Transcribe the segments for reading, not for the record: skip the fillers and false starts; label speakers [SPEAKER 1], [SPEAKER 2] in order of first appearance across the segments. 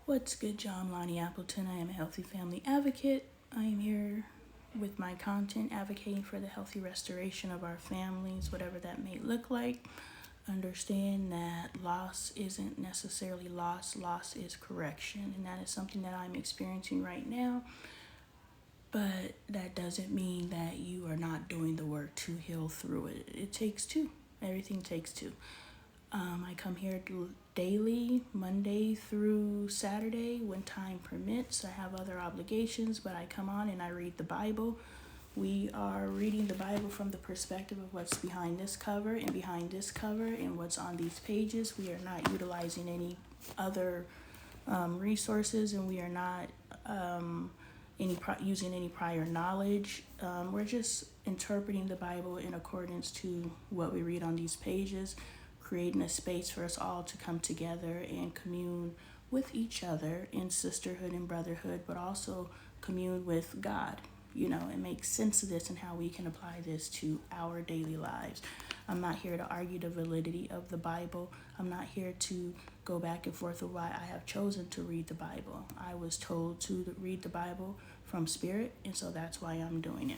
[SPEAKER 1] What's good, John Lonnie Appleton? I am a healthy family advocate. I am here with my content advocating for the healthy restoration of our families, whatever that may look like. Understand that loss isn't necessarily loss is correction, and that is something that I'm experiencing right now. But that doesn't mean that you are not doing the work to heal through it. It takes two. Everything takes two. I come here daily, Monday through Saturday, when time permits. I have other obligations, but I come on and I read the Bible. We are reading the Bible from the perspective of what's behind this cover and behind this cover and what's on these pages. We are not utilizing any other resources, and we are not using any prior knowledge. We're just interpreting the Bible in accordance to what we read on these pages, creating a space for us all to come together and commune with each other in sisterhood and brotherhood, but also commune with God, and make sense of this and how we can apply this to our daily lives. I'm not here to argue the validity of the Bible. I'm not here to go back and forth of why I have chosen to read the Bible. I was told to read the Bible from Spirit, and so that's why I'm doing it.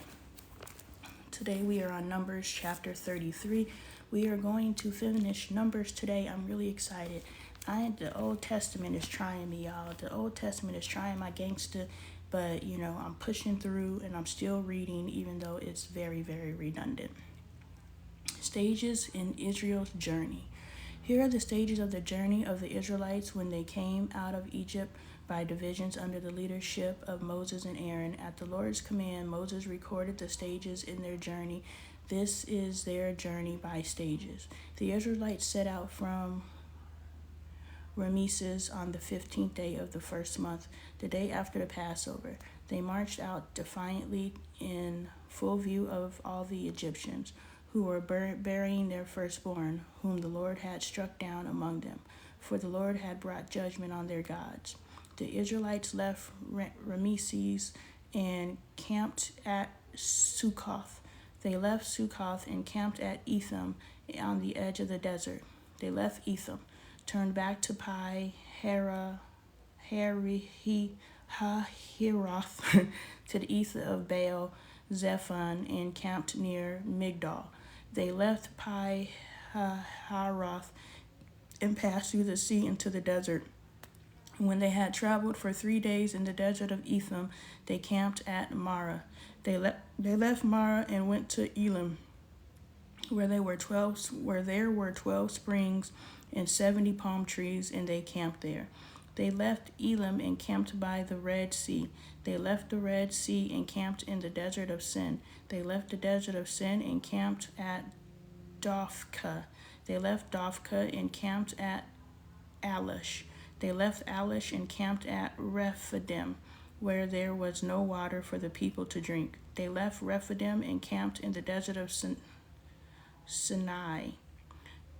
[SPEAKER 1] Today we are on Numbers chapter 33. We are going to finish Numbers today. I'm really excited. The Old Testament is trying me, y'all. The Old Testament is trying my gangster, but I'm pushing through and I'm still reading, even though it's very, very redundant. Stages in Israel's journey. Here are the stages of the journey of the Israelites when they came out of Egypt by divisions under the leadership of Moses and Aaron. At the Lord's command, Moses recorded the stages in their journey. This is their journey by stages. The Israelites set out from Ramesses on the 15th day of the first month, the day after the Passover. They marched out defiantly in full view of all the Egyptians, who were burying their firstborn, whom the Lord had struck down among them, for the Lord had brought judgment on their gods. The Israelites left Ramesses and camped at Succoth. They left Succoth and camped at Etham on the edge of the desert. They left Etham, turned back to Pi Hahiroth to the east of Baal Zephon, and camped near Migdal. They left Pi Hahiroth and passed through the sea into the desert. When they had traveled for 3 days in the desert of Etham, they camped at Marah. They left Marah and went to Elim, where there were 12 springs and 70 palm trees, and they camped there. They left Elim and camped by the Red Sea. They left the Red Sea and camped in the desert of Sin. They left the desert of Sin and camped at Dophkah. They left Dophkah and camped at Alish. They left Alish and camped at Rephidim, where there was no water for the people to drink. They left Rephidim and camped in the desert of Sinai.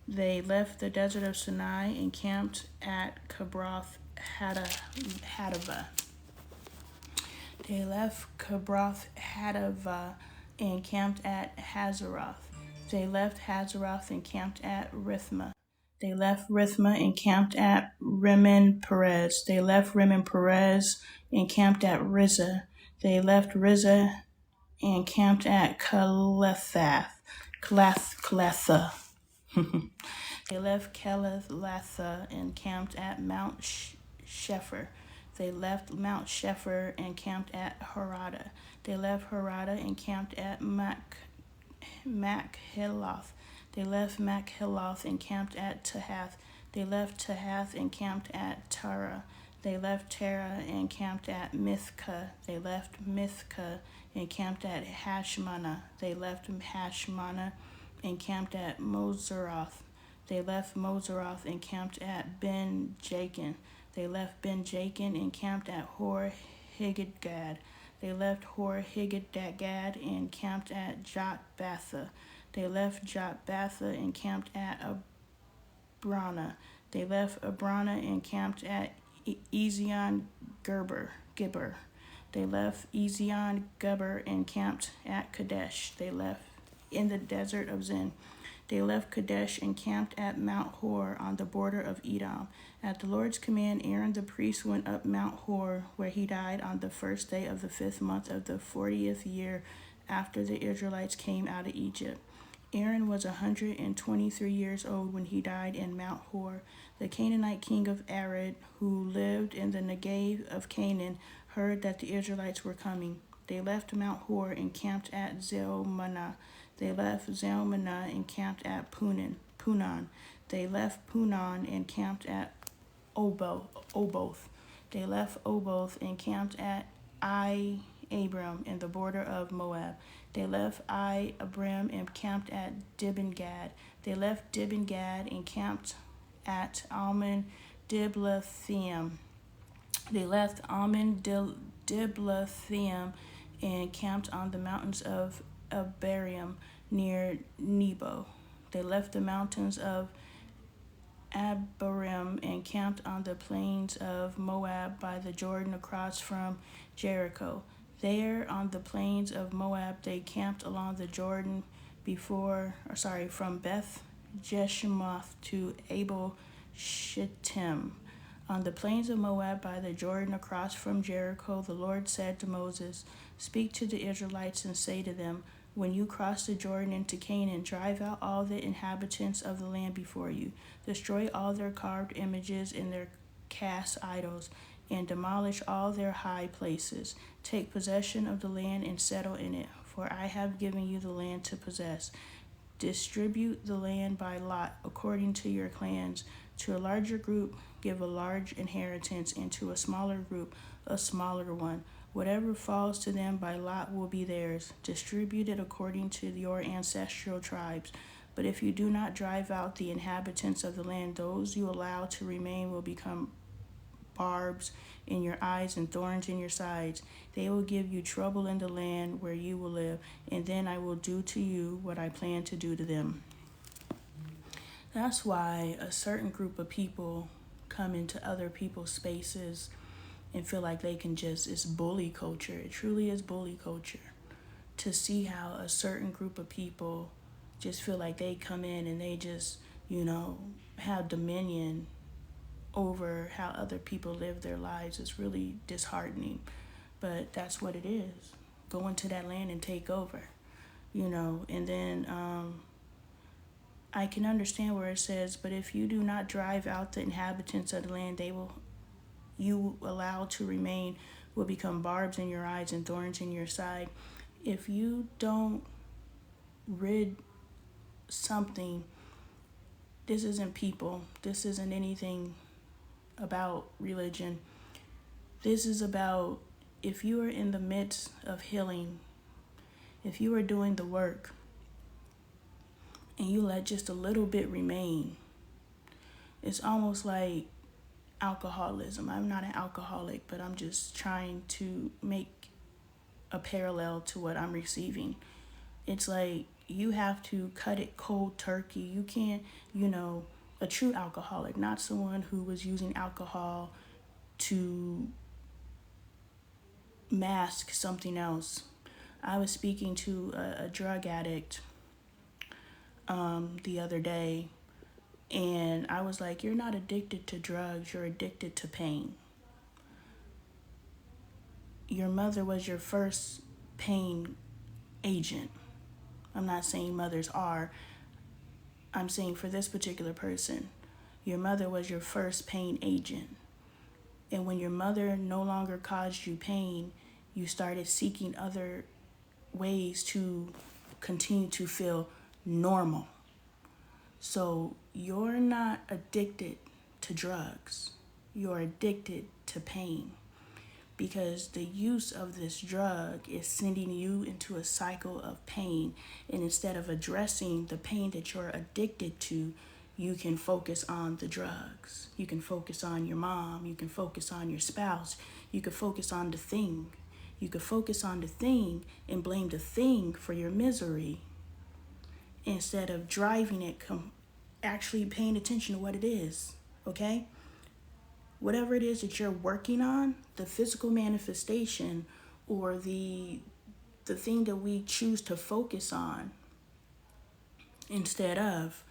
[SPEAKER 1] They left the desert of Sinai and camped at Kibroth Hattaavah. They left Kibroth Hattaavah and camped at Hazeroth. They left Hazeroth and camped at Rithmah. They left Rithmah and camped at Rimmon Perez. They left Rimmon Perez and camped at Rizah. They left Rizah and camped at Keletha. They left Keletha and camped at Mount Shepher. They left Mount Shepher and camped at Harada. They left Harada and camped at Machheloth. They left Machheloth and camped at Tahath. They left Tahath and camped at Tara. They left Tara and camped at Mithkah. They left Mithkah and camped at Hashmanah. They left Hashmanah and camped at Moseroth. They left Moseroth and camped at Ben Jakin. They left Ben Jakin and camped at Hor Higidgad. They left Hor Higidgad and camped at Jotbatha. They left Jotbatha and camped at Abrana. They left Abrana and camped at Ezion Gibber. They left Ezion Gibber and camped at Kadesh. They left in the desert of Zin. They left Kadesh and camped at Mount Hor on the border of Edom. At the Lord's command, Aaron the priest went up Mount Hor, where he died on the first day of the 5th month of the 40th year after the Israelites came out of Egypt. Aaron was 123 years old when he died in Mount Hor. The Canaanite king of Arad, who lived in the Negev of Canaan, heard that the Israelites were coming. They left Mount Hor and camped at Zalmanah. They left Zalmanah and camped at Punon. They left Punon and camped at Oboth. They left Oboth and camped at Abram in the border of Moab. They left Abram and camped at Dibon-Gad. They left Dibon-Gad and camped at Almon Diblathaim. They left Almon Diblathaim and camped on the mountains of Abarim near Nebo. They left the mountains of Abarim and camped on the plains of Moab by the Jordan across from Jericho. There on the plains of Moab they camped along the Jordan from Beth Jeshimoth to Abel Shittim. On the plains of Moab by the Jordan across from Jericho, the Lord said to Moses, "Speak to the Israelites and say to them, when you cross the Jordan into Canaan, drive out all the inhabitants of the land before you. Destroy all their carved images and their cast idols, and demolish all their high places. Take possession of the land and settle in it, for I have given you the land to possess. Distribute the land by lot according to your clans. To a larger group, give a large inheritance, and to a smaller group, a smaller one. Whatever falls to them by lot will be theirs. Distribute it according to your ancestral tribes. But if you do not drive out the inhabitants of the land, those you allow to remain will become barbs in your eyes and thorns in your sides. They will give you trouble in the land where you will live, and then I will do to you what I plan to do to them." That's why a certain group of people come into other people's spaces and feel like they can it's bully culture. It truly is bully culture. To see how a certain group of people just feel like they come in and they just, have dominion over how other people live their lives is really disheartening. But that's what it is. Go into that land and take over, and then I can understand where it says, but if you do not drive out the inhabitants of the land, you allow to remain will become barbs in your eyes and thorns in your side. If you don't rid something, this isn't people. This isn't anything about religion. This is about if you are in the midst of healing, if you are doing the work, and you let just a little bit remain, it's almost like alcoholism. I'm not an alcoholic, but I'm just trying to make a parallel to what I'm receiving. It's like you have to cut it cold turkey. You can't, a true alcoholic, not someone who was using alcohol to mask something else. I was speaking to a drug addict the other day, and I was like, you're not addicted to drugs, you're addicted to pain. Your mother was your first pain agent. I'm not saying mothers are. I'm saying for this particular person, your mother was your first pain agent. And when your mother no longer caused you pain, you started seeking other ways to continue to feel normal. So you're not addicted to drugs. You're addicted to pain, because the use of this drug is sending you into a cycle of pain. And instead of addressing the pain that you're addicted to, you can focus on the drugs. You can focus on your mom. You can focus on your spouse. You can focus on the thing. You can focus on the thing and blame the thing for your misery, instead of driving it, actually paying attention to what it is, okay? Whatever it is that you're working on, the physical manifestation or the thing that we choose to focus on, instead of,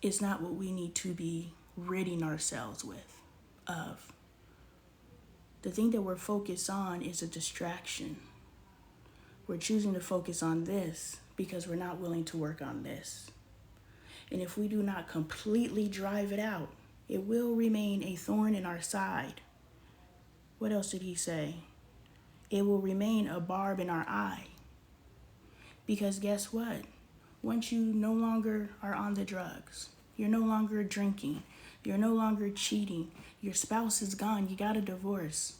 [SPEAKER 1] it's not what we need to be ridding ourselves with of. The thing that we're focused on is a distraction. We're choosing to focus on this because we're not willing to work on this. And if we do not completely drive it out, it will remain a thorn in our side. What else did he say? It will remain a barb in our eye. Because guess what? Once you no longer are on the drugs, you're no longer drinking, you're no longer cheating, your spouse is gone, you got a divorce,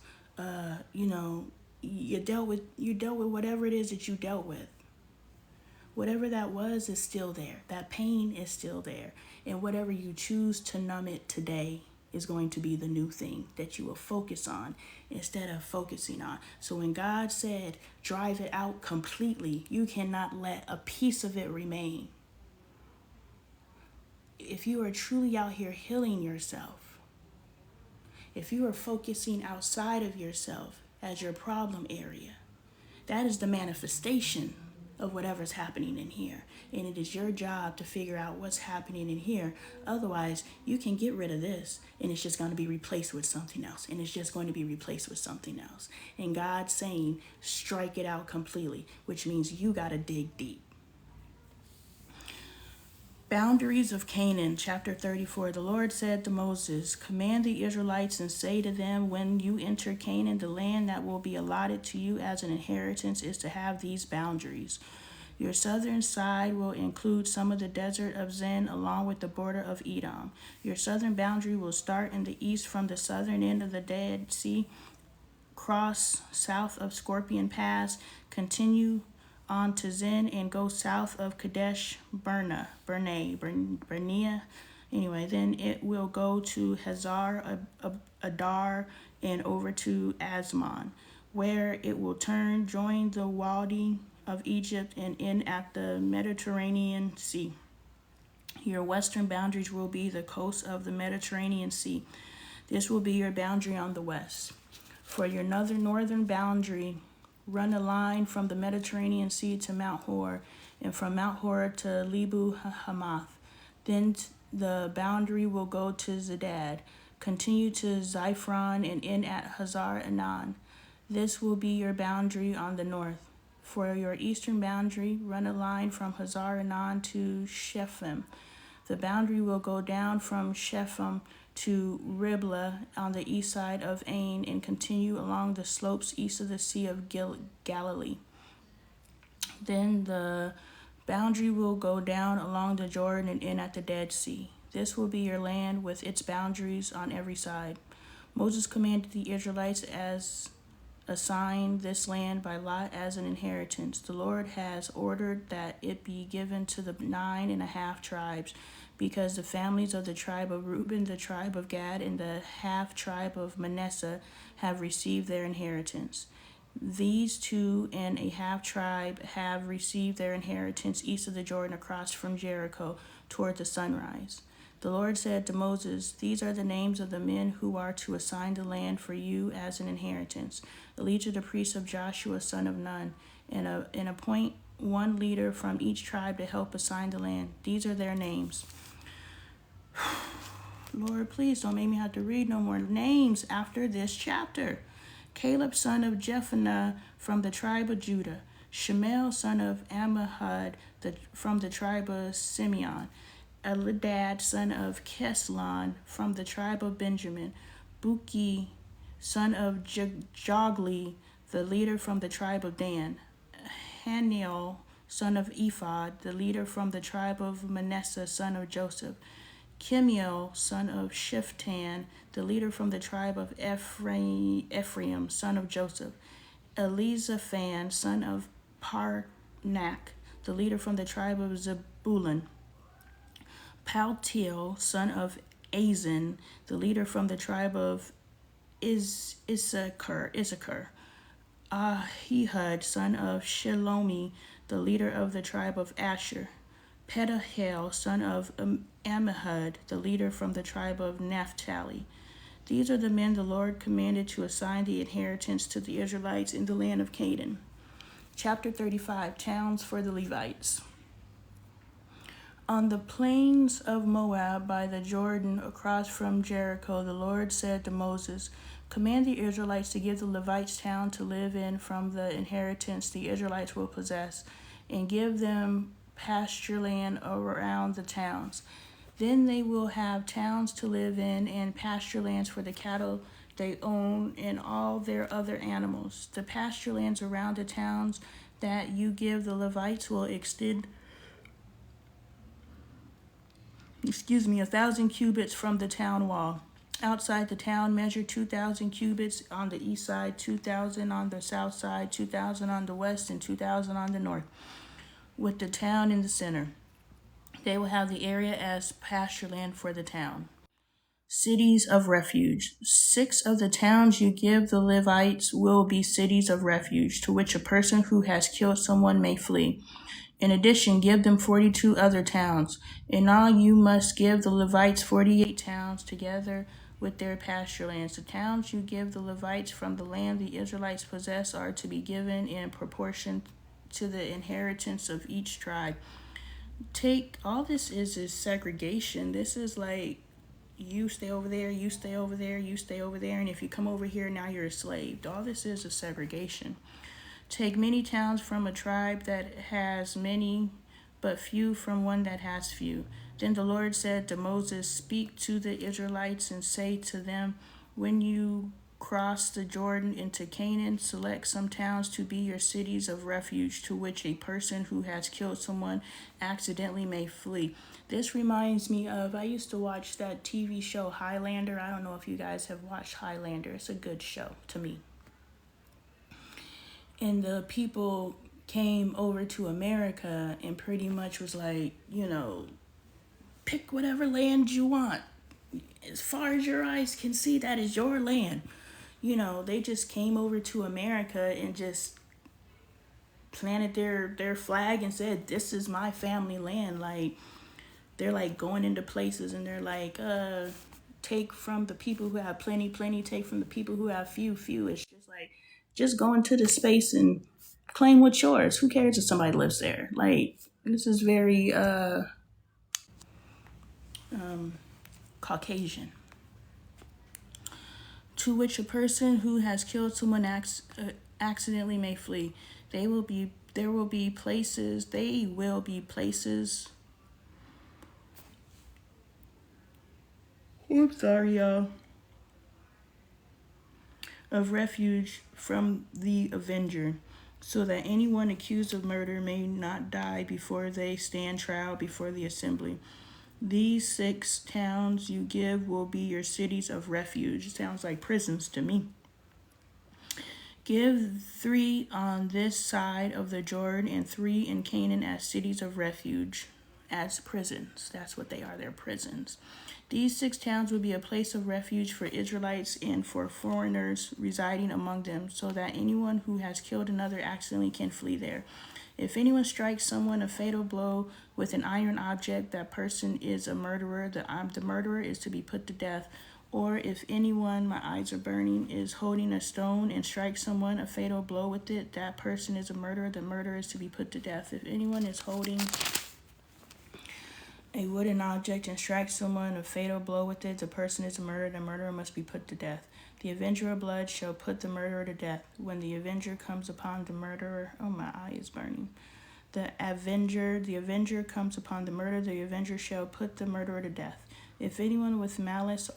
[SPEAKER 1] you dealt with whatever it is that you dealt with. Whatever that was is still there. That pain is still there. And whatever you choose to numb it today is going to be the new thing that you will focus on instead of focusing on. So when God said, drive it out completely, you cannot let a piece of it remain. If you are truly out here healing yourself, if you are focusing outside of yourself as your problem area, that is the manifestation of whatever's happening in here. And it is your job to figure out what's happening in here. Otherwise, you can get rid of this and it's just going to be replaced with something else. And it's just going to be replaced with something else. And God's saying, strike it out completely, which means you got to dig deep. Boundaries of Canaan, chapter 34. The Lord said to Moses, command the Israelites and say to them, when you enter Canaan, the land that will be allotted to you as an inheritance is to have these boundaries. Your southern side will include some of the desert of Zin along with the border of Edom. Your southern boundary will start in the east from the southern end of the Dead Sea, cross south of Scorpion Pass, continue on to Zin and go south of Kadesh Barnea. Anyway, then it will go to Hazar Adar and over to Asmon, where it will turn, join the Wadi of Egypt and end at the Mediterranean Sea. Your western boundaries will be the coast of the Mediterranean Sea. This will be your boundary on the west. For your northern boundary, run a line from the Mediterranean Sea to Mount Hor, and from Mount Hor to Lebu Hamath. Then the boundary will go to Zedad, continue to Ziphron, and end at Hazar Enan. This will be your boundary on the north. For your eastern boundary, run a line from Hazar Enan to Shepham. The boundary will go down from Shepham to Riblah on the east side of Ain and continue along the slopes east of the Sea of Galilee. Then the boundary will go down along the Jordan and end at the Dead Sea. This will be your land with its boundaries on every side. Moses commanded the Israelites as assign this land by lot as an inheritance. The Lord has ordered that it be given to the 9.5 tribes, because the families of the tribe of Reuben, the tribe of Gad, and the half tribe of Manasseh have received their inheritance. These 2.5 tribes have received their inheritance east of the Jordan across from Jericho toward the sunrise. The Lord said to Moses, these are the names of the men who are to assign the land for you as an inheritance. Elijah the priest of Joshua, son of Nun, and appoint one leader from each tribe to help assign the land. These are their names. Lord, please don't make me have to read no more names after this chapter. Caleb, son of Jephunneh, from the tribe of Judah. Shemuel, son of Ammihud, from the tribe of Simeon. Eldad, son of Keslon, from the tribe of Benjamin. Buki, son of Jogli, the leader from the tribe of Dan. Haniel, son of Ephod, the leader from the tribe of Manasseh, son of Joseph. Chemiel, son of Shiftan, the leader from the tribe of Ephraim, son of Joseph. Elizaphan, son of Parnak, the leader from the tribe of Zebulun. Paltiel, son of Azan, the leader from the tribe of Issachar. Ahihud, son of Shelomi, the leader of the tribe of Asher. Pedahel, son of Ammihud, the leader from the tribe of Naphtali. These are the men the Lord commanded to assign the inheritance to the Israelites in the land of Canaan. Chapter 35, Towns for the Levites. On the plains of Moab by the Jordan across from Jericho, the Lord said to Moses, "Command the Israelites to give the Levites town to live in from the inheritance the Israelites will possess, and give them pasture land around the towns. Then they will have towns to live in and pasture lands for the cattle they own and all their other animals. The pasture lands around the towns that you give the Levites will extend 1,000 cubits from the town wall. Outside the town, measure 2,000 cubits on the east side, 2,000 on the south side, 2,000 on the west, and 2,000 on the north, with the town in the center. They will have the area as pasture land for the town." Cities of refuge. 6 of the towns you give the Levites will be cities of refuge, to which a person who has killed someone may flee. In addition, give them 42 other towns. In all, you must give the Levites 48 towns together with their pasture lands. The towns you give the Levites from the land the Israelites possess are to be given in proportion to the inheritance of each tribe. All this is segregation. This is like, you stay over there, you stay over there, you stay over there, and if you come over here, now you're a slave. All this is a segregation. Take many towns from a tribe that has many, but few from one that has few. Then the Lord said to Moses, "Speak to the Israelites and say to them, when you cross the Jordan into Canaan, select some towns to be your cities of refuge, to which a person who has killed someone accidentally may flee." This reminds me of, I used to watch that TV show Highlander. I don't know if you guys have watched Highlander. It's a good show to me. And the people came over to America and pretty much was like, pick whatever land you want. As far as your eyes can see, that is your land. They just came over to America and just planted their flag and said, "This is my family land." Like, they're like going into places and they're like, take from the people who have plenty, take from the people who have few. It's just like, just go into the space and claim what's yours. Who cares if somebody lives there? Like, this is very Caucasian. To which a person who has killed someone accidentally may flee. There will be places. I'm sorry, y'all. Of refuge from the avenger, so that anyone accused of murder may not die before they stand trial before the assembly. These 6 towns you give will be your cities of refuge. Sounds like prisons to me. Give 3 on this side of the Jordan and 3 in Canaan as cities of refuge, as prisons. That's what they are, they're prisons. These 6 towns will be a place of refuge for Israelites and for foreigners residing among them, so that anyone who has killed another accidentally can flee there. If anyone strikes someone a fatal blow with an iron object, that person is a murderer. The murderer is to be put to death. Or if anyone, my eyes are burning, is holding a stone and strikes someone a fatal blow with it, that person is a murderer. The murderer is to be put to death. If anyone is holding a wooden object and strikes someone a fatal blow with it, the person is a murderer. The murderer must be put to death. The avenger of blood shall put the murderer to death. When the avenger comes upon the murderer, oh, my eye is burning. The avenger comes upon the murderer, the avenger shall put the murderer to death. If anyone with malice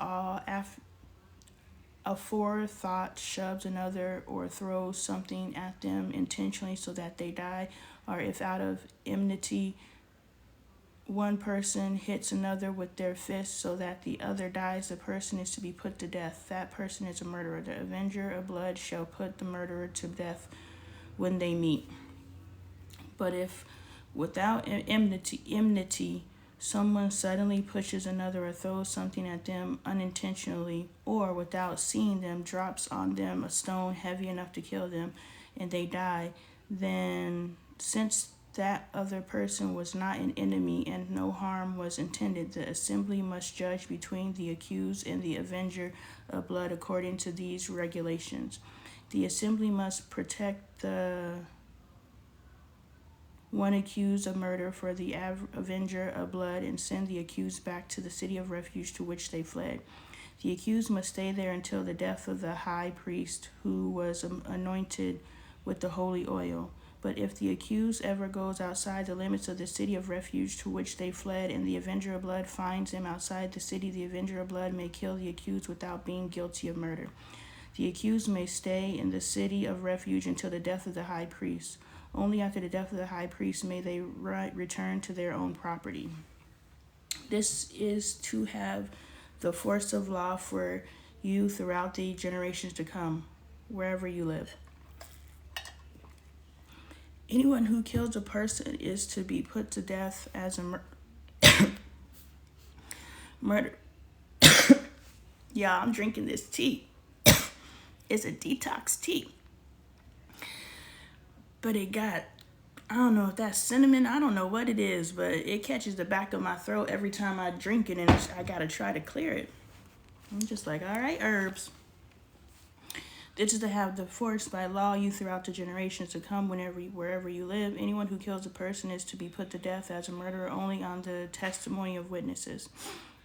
[SPEAKER 1] aforethought shoves another or throws something at them intentionally so that they die, or if out of enmity one person hits another with their fist so that the other dies, the person is to be put to death. That person is a murderer. The avenger of blood shall put the murderer to death when they meet. But if without enmity someone suddenly pushes another or throws something at them unintentionally, or without seeing them drops on them a stone heavy enough to kill them, and they die, then since that other person was not an enemy and no harm was intended, the assembly must judge between the accused and the avenger of blood according to these regulations. The assembly must protect the one accused of murder for the avenger of blood, and send the accused back to the city of refuge to which they fled. The accused must stay there until the death of the high priest who was anointed with the holy oil. But if the accused ever goes outside the limits of the city of refuge to which they fled, and the avenger of blood finds him outside the city, the avenger of blood may kill the accused without being guilty of murder. The accused may stay in the city of refuge until the death of the high priest. Only after the death of the high priest may they return to their own property. This is to have the force of law for you throughout the generations to come, wherever you live. Anyone who kills a person is to be put to death as a murder. Yeah, I'm drinking this tea. It's a detox tea. But it got, I don't know if that's cinnamon. I don't know what it is, but it catches the back of my throat every time I drink it, and I got to try to clear it. I'm just like, all right, herbs. This is to have the force by law you throughout the generations to come wherever you live. Anyone who kills a person is to be put to death as a murderer only on the testimony of witnesses.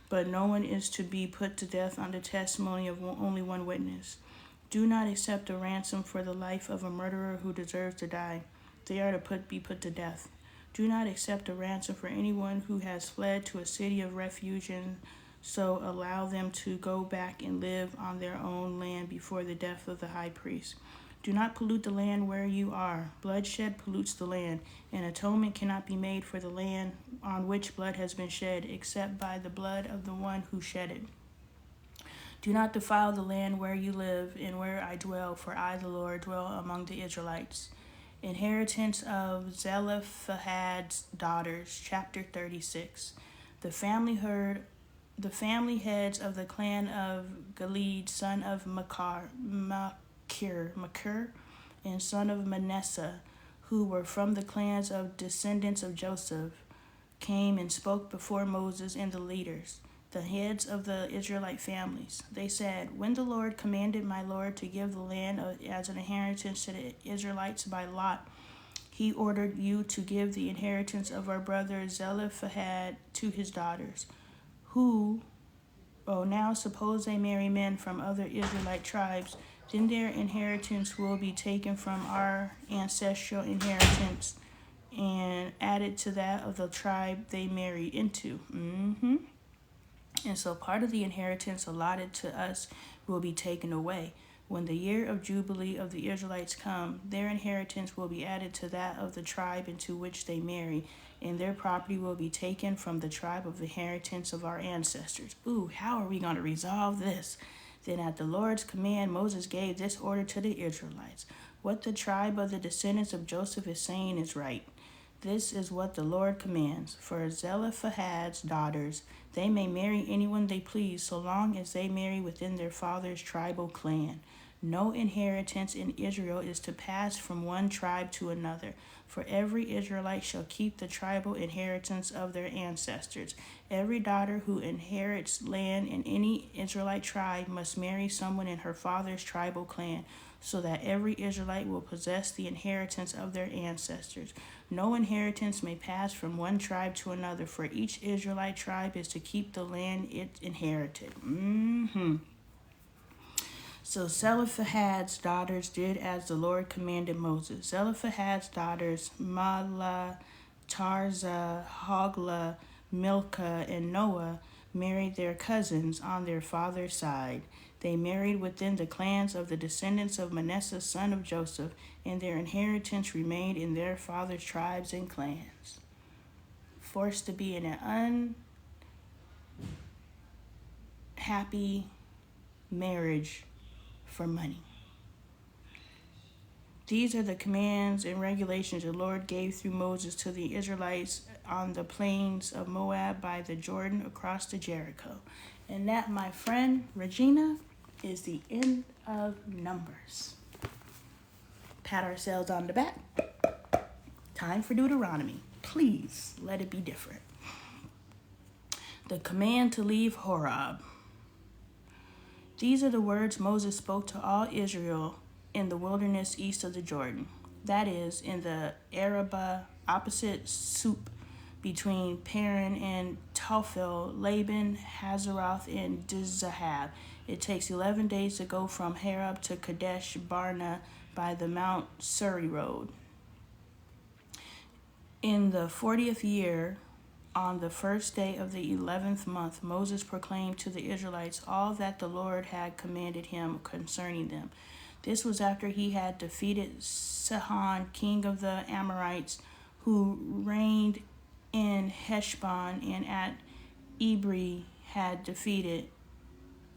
[SPEAKER 1] But no one is to be put to death on the testimony of only one witness. Do not accept a ransom for the life of a murderer who deserves to die. They are to be put to death. Do not accept a ransom for anyone who has fled to a city of refuge, and so allow them to go back and live on their own land before the death of the high priest. Do not pollute the land where you are. Bloodshed pollutes the land, and atonement cannot be made for the land on which blood has been shed, except by the blood of the one who shed it. Do not defile the land where you live and where I dwell, for I, the Lord, dwell among the Israelites. Inheritance of Zelophehad's daughters, chapter 36. The family heads of the clan of Gilead, son of Machir, and son of Manasseh, who were from the clans of descendants of Joseph, came and spoke before Moses and the leaders, the heads of the Israelite families. They said, when the Lord commanded my Lord to give the land as an inheritance to the Israelites by lot, he ordered you to give the inheritance of our brother Zelophehad to his daughters, now suppose they marry men from other Israelite tribes, then their inheritance will be taken from our ancestral inheritance and added to that of the tribe they married into. And so part of the inheritance allotted to us will be taken away. When the year of Jubilee of the Israelites come, their inheritance will be added to that of the tribe into which they marry, and their property will be taken from the tribe of the inheritance of our ancestors. Ooh, how are we going to resolve this? Then at the Lord's command, Moses gave this order to the Israelites. What the tribe of the descendants of Joseph is saying is right. This is what the Lord commands. For Zelophehad's daughters, they may marry anyone they please, so long as they marry within their father's tribal clan. No inheritance in Israel is to pass from one tribe to another, for every Israelite shall keep the tribal inheritance of their ancestors. Every daughter who inherits land in any Israelite tribe must marry someone in her father's tribal clan, so that every Israelite will possess the inheritance of their ancestors. No inheritance may pass from one tribe to another, for each Israelite tribe is to keep the land it inherited. So Zelophehad's daughters did as the Lord commanded Moses. Zelophehad's daughters, Mahlah, Tirzah, Hoglah, Milcah, and Noah, married their cousins on their father's side. They married within the clans of the descendants of Manasseh, son of Joseph, and their inheritance remained in their father's tribes and clans. Forced to be in an unhappy marriage for money. These are the commands and regulations the Lord gave through Moses to the Israelites on the plains of Moab by the Jordan across to Jericho. And that, my friend Regina, is the end of Numbers. Pat ourselves on the back. Time for Deuteronomy. Please let it be different. The command to leave Horeb. These are the words Moses spoke to all Israel in the wilderness east of the Jordan, that is, in the Arabah opposite soup between Paran and Tophel, Laban, Hazeroth, and Dizahab. It takes 11 days to go from Harab to Kadesh Barnea by the Mount Suri road. In the 40th year, on the first day of the 11th month, Moses proclaimed to the Israelites all that the Lord had commanded him concerning them. This was after he had defeated Sihon, king of the Amorites, who reigned in Heshbon, and at Ibri had defeated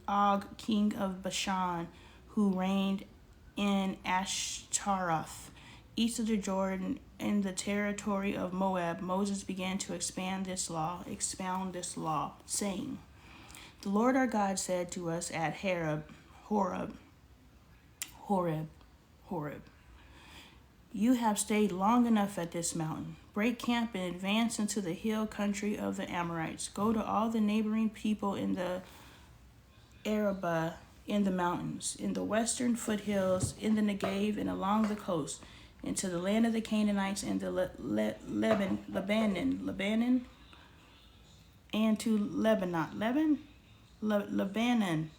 [SPEAKER 1] Og, king of Bashan, who reigned in Ashtaroth. East of the Jordan, in the territory of Moab, Moses began to expound this law, saying, "The Lord our God said to us at Horeb, you have stayed long enough at this mountain. Break camp and advance into the hill country of the Amorites. Go to all the neighboring people in the Arabah, in the mountains, in the western foothills, in the Negev, and along the coast, into the land of the Canaanites and the Lebanon, and to Lebanon.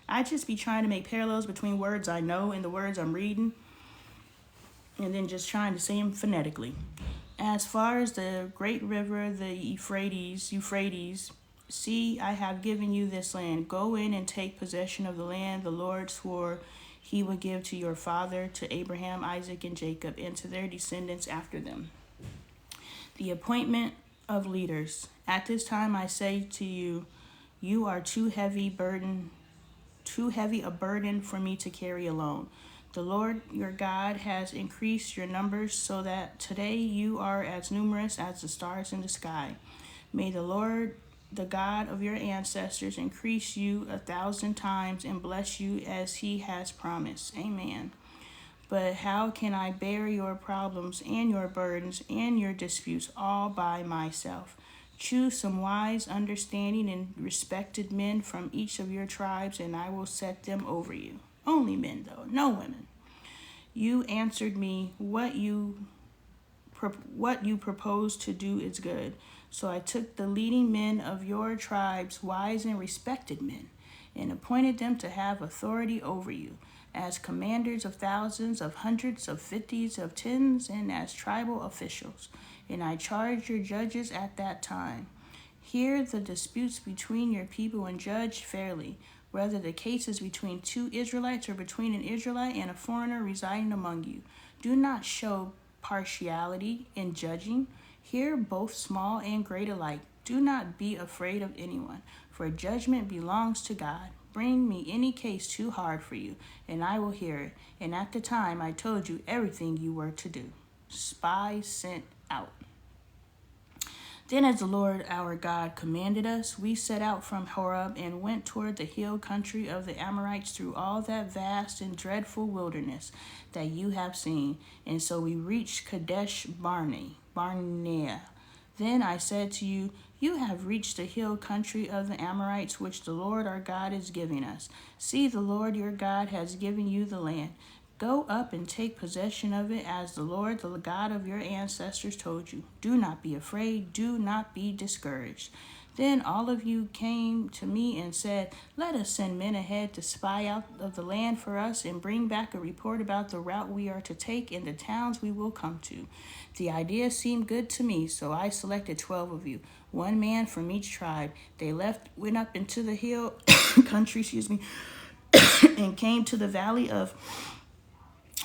[SPEAKER 1] I just be trying to make parallels between words I know and the words I'm reading, and then just trying to say them phonetically. As far as the great river, the Euphrates, see, I have given you this land. Go in and take possession of the land the Lord swore he would give to your father, to Abraham, Isaac, and Jacob, and to their descendants after them." The appointment of leaders. At this time I say to you, you are too heavy a burden for me to carry alone. The Lord your God has increased your numbers so that today you are as numerous as the stars in the sky. May the Lord, the God of your ancestors, increase you 1,000 times and bless you as he has promised. Amen. But how can I bear your problems and your burdens and your disputes all by myself? Choose some wise, understanding, and respected men from each of your tribes, and I will set them over you. Only men, though, no women. You answered me, what you propose to do is good. So I took the leading men of your tribes, wise and respected men, and appointed them to have authority over you, as commanders of thousands, of hundreds, of fifties, of tens, and as tribal officials. And I charged your judges at that time. Hear the disputes between your people and judge fairly, whether the case is between two Israelites or between an Israelite and a foreigner residing among you. Do not show partiality in judging. Hear both small and great alike. Do not be afraid of anyone, for judgment belongs to God. Bring me any case too hard for you, and I will hear it. And at the time I told you everything you were to do." Spies sent out. Then as the Lord our God commanded us, we set out from Horeb and went toward the hill country of the Amorites through all that vast and dreadful wilderness that you have seen. And so we reached Kadesh Barnea. Then I said to you, you have reached the hill country of the Amorites, which the Lord our God is giving us. See, the Lord your God has given you the land. Go up and take possession of it as the Lord, the God of your ancestors, told you. Do not be afraid. Do not be discouraged. Then all of you came to me and said, "Let us send men ahead to spy out of the land for us and bring back a report about the route we are to take and the towns we will come to." The idea seemed good to me, so I selected 12 of you, one man from each tribe. They went up into the hill country, and came to the valley of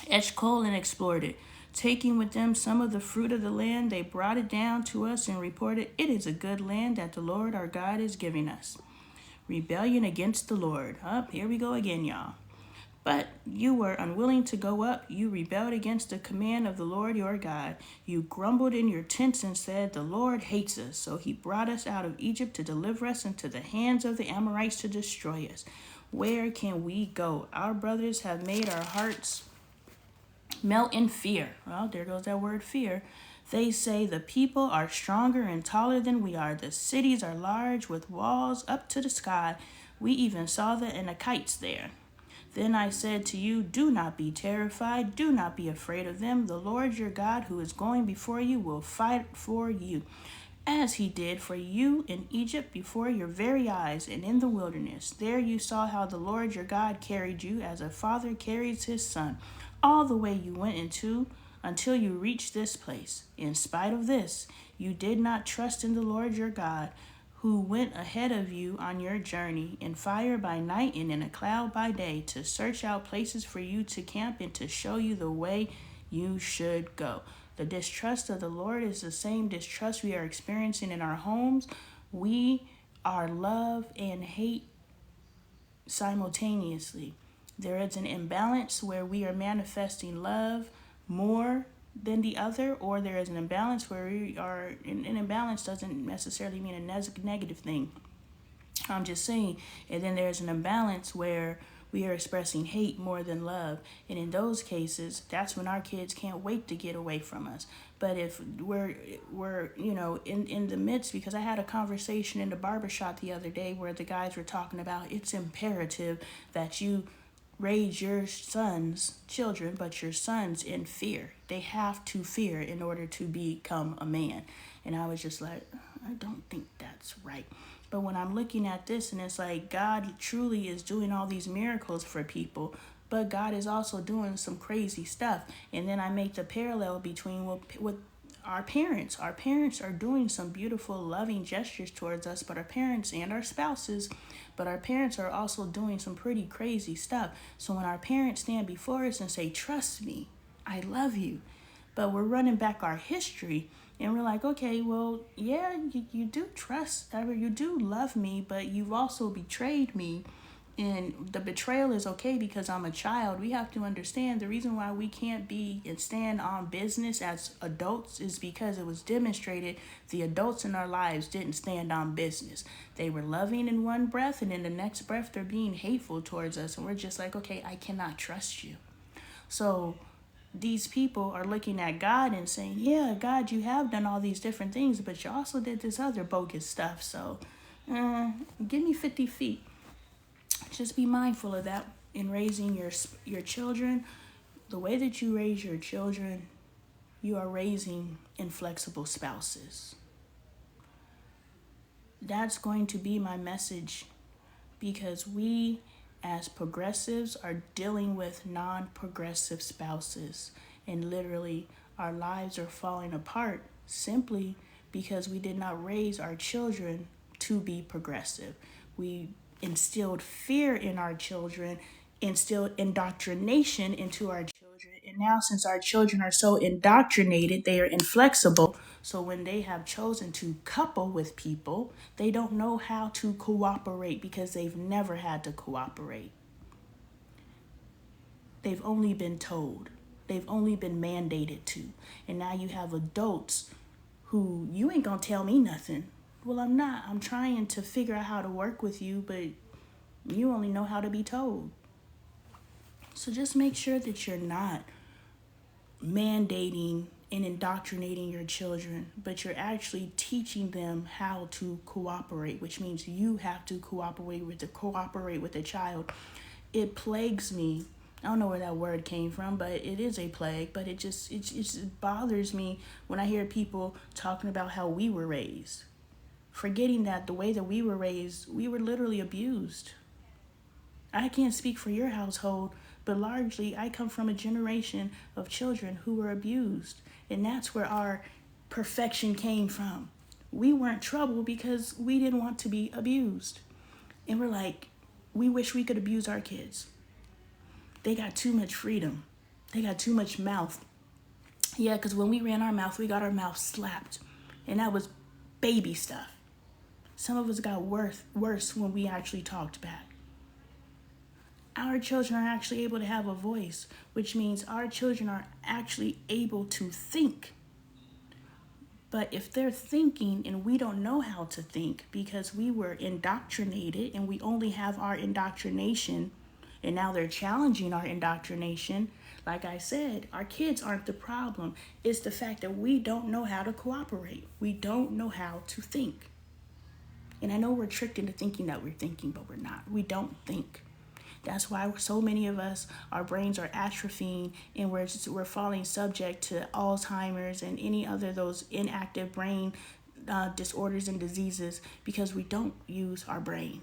[SPEAKER 1] Eshcol and explored it. Taking with them some of the fruit of the land, they brought it down to us and reported, "It is a good land that the Lord our God is giving us." Rebellion against the Lord. Here we go again, y'all. But you were unwilling to go up. You rebelled against the command of the Lord your God. You grumbled in your tents and said, "The Lord hates us, so he brought us out of Egypt to deliver us into the hands of the Amorites to destroy us. Where can we go? Our brothers have made our hearts melt in fear." Well, there goes that word fear. They say, "The people are stronger and taller than we are. The cities are large with walls up to the sky. We even saw the Anakites there." Then I said to you, do not be terrified, do not be afraid of them. The Lord your God, who is going before you, will fight for you, as he did for you in Egypt before your very eyes and in the wilderness. There you saw how the Lord your God carried you as a father carries his son, all the way you went into until you reached this place. In spite of this, you did not trust in the Lord your God, who went ahead of you on your journey in fire by night and in a cloud by day, to search out places for you to camp and to show you the way you should go. The distrust of the Lord is the same distrust we are experiencing in our homes. We are love and hate simultaneously. There is an imbalance where we are manifesting love more than the other, or there is an imbalance where we are, an imbalance doesn't necessarily mean a negative thing. I'm just saying, and then there's an imbalance where we are expressing hate more than love. And in those cases, that's when our kids can't wait to get away from us. But if we're in the midst, because I had a conversation in the barbershop the other day where the guys were talking about it's imperative that you raise your children, but your sons in fear. They have to fear in order to become a man. And I was just like, I don't think that's right. But when I'm looking at this and it's like God truly is doing all these miracles for people, but God is also doing some crazy stuff. And then I make the parallel between what our parents. Our parents are doing some beautiful, loving gestures towards us, but our parents and our spouses, but our parents are also doing some pretty crazy stuff. So when our parents stand before us and say, trust me, I love you, but we're running back our history and we're like, okay, well, yeah, you do trust, or you do love me, but you've also betrayed me. And the betrayal is okay because I'm a child. We have to understand the reason why we can't be and stand on business as adults is because it was demonstrated the adults in our lives didn't stand on business. They were loving in one breath, and in the next breath, they're being hateful towards us. And we're just like, okay, I cannot trust you. So these people are looking at God and saying, yeah, God, you have done all these different things, but you also did this other bogus stuff. So give me 50 feet. Just be mindful of that in raising your children. The way that you raise your children, you are raising inflexible spouses. That's going to be my message, because we as progressives are dealing with non-progressive spouses, and literally our lives are falling apart simply because we did not raise our children to be progressive. We instilled fear in our children, instilled indoctrination into our children. And now, since our children are so indoctrinated, they are inflexible. So when they have chosen to couple with people, they don't know how to cooperate because they've never had to cooperate. They've only been told. They've only been mandated to. And now you have adults who, you ain't gonna tell me nothing. Well, I'm not. I'm trying to figure out how to work with you, but you only know how to be told. So just make sure that you're not mandating and indoctrinating your children, but you're actually teaching them how to cooperate, which means you have to cooperate with the child. It plagues me. I don't know where that word came from, but it is a plague. But it just bothers me when I hear people talking about how we were raised, forgetting that the way that we were raised, we were literally abused. I can't speak for your household, but largely I come from a generation of children who were abused. And that's where our perfection came from. We weren't trouble because we didn't want to be abused. And we're like, we wish we could abuse our kids. They got too much freedom. They got too much mouth. Yeah, because when we ran our mouth, we got our mouth slapped. And that was baby stuff. Some of us got worse when we actually talked back. Our children are actually able to have a voice, which means our children are actually able to think. But if they're thinking and we don't know how to think because we were indoctrinated and we only have our indoctrination, and now they're challenging our indoctrination, like I said, our kids aren't the problem. It's the fact that we don't know how to cooperate. We don't know how to think. And I know we're tricked into thinking that we're thinking, but we're not. We don't think. That's why so many of us, our brains are atrophying, and we're falling subject to Alzheimer's and any other those inactive brain disorders and diseases, because we don't use our brain.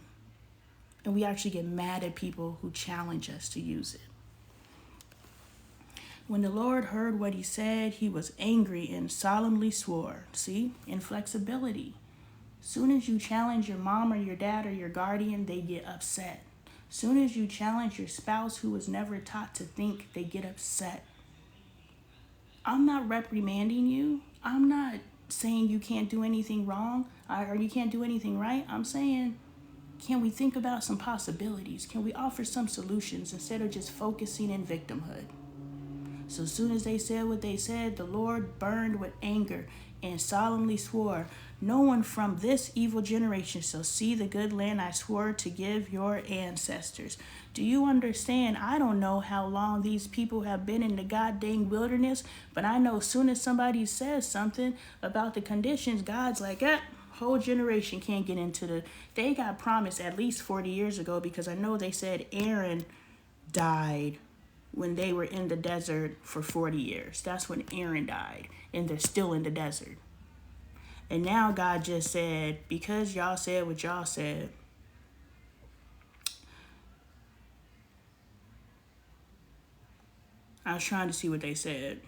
[SPEAKER 1] And we actually get mad at people who challenge us to use it. When the Lord heard what he said, he was angry and solemnly swore. See? Inflexibility. Soon as you challenge your mom or your dad or your guardian, they get upset. Soon as you challenge your spouse who was never taught to think, they get upset. I'm not reprimanding you. I'm not saying you can't do anything wrong or you can't do anything right. I'm saying, can we think about some possibilities? Can we offer some solutions instead of just focusing in victimhood? So as soon as they said what they said, the Lord burned with anger and solemnly swore, no one from this evil generation shall see the good land I swore to give your ancestors. Do you understand? I don't know how long these people have been in the goddamn wilderness, but I know as soon as somebody says something about the conditions, God's like, whole generation can't get into they got promised at least 40 years ago, because I know they said Aaron died when they were in the desert for 40 years. That's when Aaron died, and they're still in the desert. And now God just said, because y'all said what y'all said, I was trying to see what they said.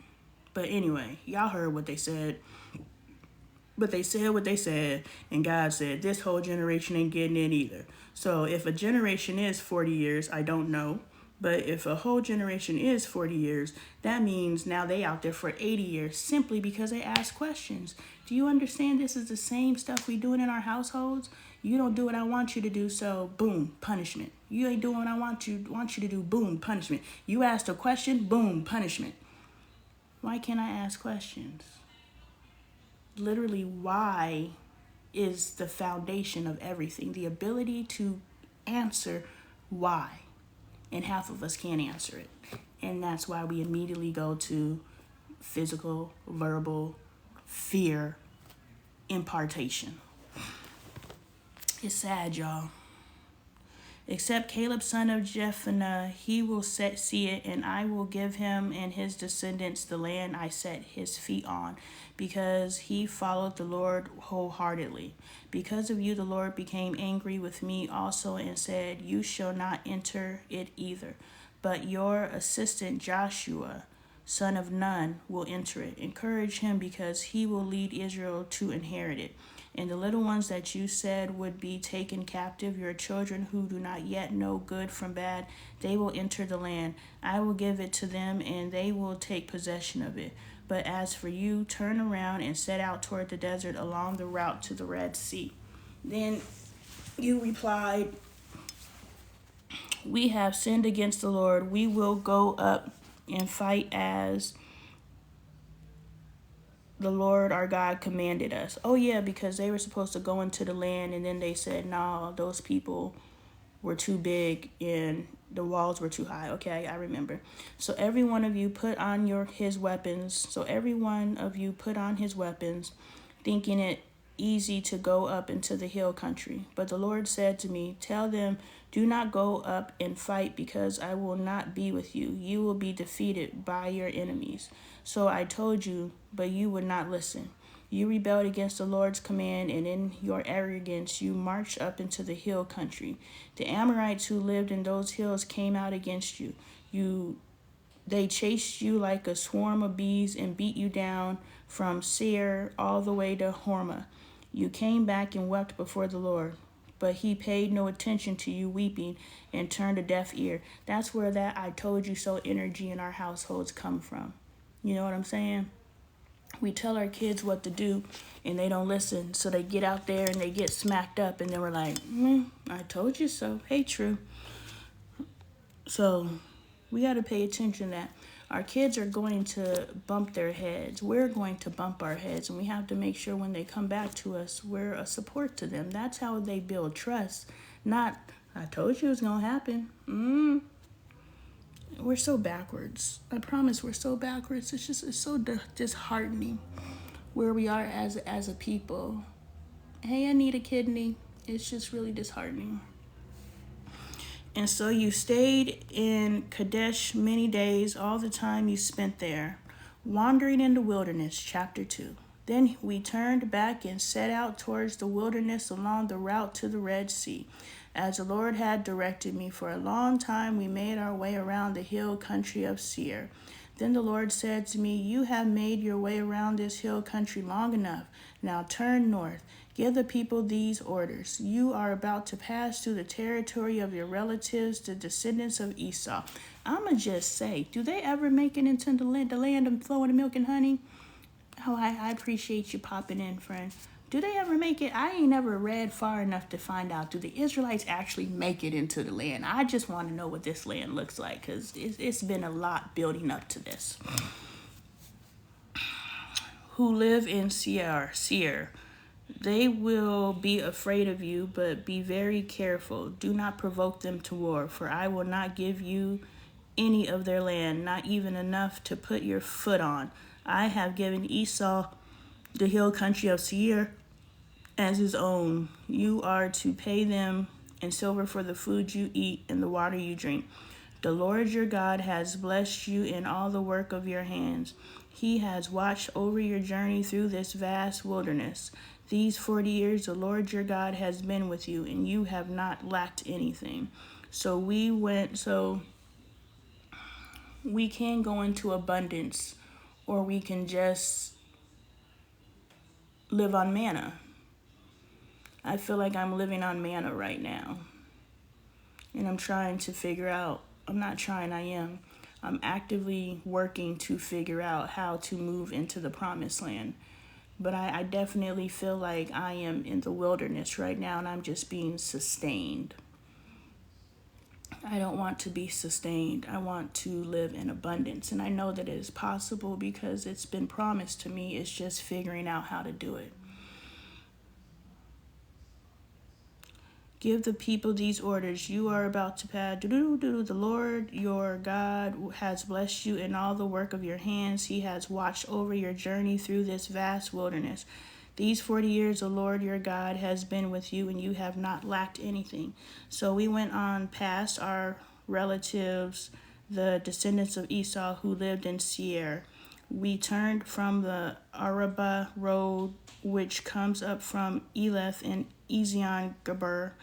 [SPEAKER 1] But anyway, y'all heard what they said. But they said what they said, and God said, this whole generation ain't getting in either. So if a generation is 40 years, I don't know. But if a whole generation is 40 years, that means now they out there for 80 years simply because they ask questions. Do you understand this is the same stuff we doing in our households? You don't do what I want you to do, so boom, punishment. You ain't doing what I want you to do, boom, punishment. You asked a question, boom, punishment. Why can't I ask questions? Literally, why is the foundation of everything. The ability to answer why. And half of us can't answer it. And that's why we immediately go to physical, verbal, fear, impartation. It's sad, y'all. Except Caleb, son of Jephunneh, he will see it, and I will give him and his descendants the land I set his feet on, because he followed the Lord wholeheartedly. Because of you, the Lord became angry with me also and said, you shall not enter it either, but your assistant Joshua, son of Nun, will enter it. Encourage him, because he will lead Israel to inherit it. And the little ones that you said would be taken captive, your children who do not yet know good from bad, they will enter the land. I will give it to them, and they will take possession of it. But as for you, turn around and set out toward the desert along the route to the Red Sea. Then you replied, we have sinned against the Lord. We will go up and fight as the Lord our God commanded us. Oh yeah, because they were supposed to go into the land, and then they said, no, those people were too big and the walls were too high. Okay, I remember. So every one of you put on his weapons. Thinking it easy to go up into the hill country. But the Lord said to me, tell them, do not go up and fight, because I will not be with you. You will be defeated by your enemies. So I told you, but you would not listen. You rebelled against the Lord's command, and in your arrogance you marched up into the hill country. The Amorites who lived in those hills came out against you. They chased you like a swarm of bees and beat you down from Seir all the way to Hormah. You came back and wept before the Lord, but he paid no attention to you weeping and turned a deaf ear. That's where that I told you so energy in our households come from. You know what I'm saying? We tell our kids what to do, and they don't listen, so they get out there and they get smacked up, and then we're like, I told you so. Hey, true. So we got to pay attention to that. Our kids are going to bump their heads. We're going to bump our heads, and we have to make sure when they come back to us, we're a support to them. That's how they build trust. Not, I told you it was going to happen. We're so backwards. I promise we're so backwards. It's so disheartening where we are as a people. Hey, I need a kidney. It's just really disheartening. And so you stayed in Kadesh many days, all the time you spent there, wandering in the wilderness. Chapter 2. Then we turned back and set out towards the wilderness along the route to the Red Sea. As the Lord had directed me, for a long time we made our way around the hill country of Seir. Then the Lord said to me, "You have made your way around this hill country long enough. Now turn north. Give the people these orders. You are about to pass through the territory of your relatives, the descendants of Esau." I'ma just say, do they ever make it into the land of flowing milk and honey? Oh, I appreciate you popping in, friend. Do they ever make it? I ain't never read far enough to find out. Do the Israelites actually make it into the land? I just want to know what this land looks like, because it's been a lot building up to this. Who live in Seir. They will be afraid of you, but be very careful. Do not provoke them to war, for I will not give you any of their land, not even enough to put your foot on. I have given Esau the hill country of Seir as his own. You are to pay them in silver for the food you eat and the water you drink. The Lord your God has blessed you in all the work of your hands. He has watched over your journey through this vast wilderness. These 40 years the Lord your God has been with you, and you have not lacked anything. So we can go into abundance, or we can just live on manna. I feel like I'm living on manna right now. And I'm trying to figure out, I'm actively working to figure out how to move into the promised land. But I definitely feel like I am in the wilderness right now, and I'm just being sustained. I don't want to be sustained. I want to live in abundance. And I know that it is possible because it's been promised to me. It's just figuring out how to do it. Give the people these orders. You are about to pass. The Lord your God has blessed you in all the work of your hands. He has watched over your journey through this vast wilderness. These 40 years the Lord your God has been with you, and you have not lacked anything. So we went on past our relatives, the descendants of Esau who lived in Seir. We turned from the Arabah road, which comes up from Eleth and Ezion-Geber,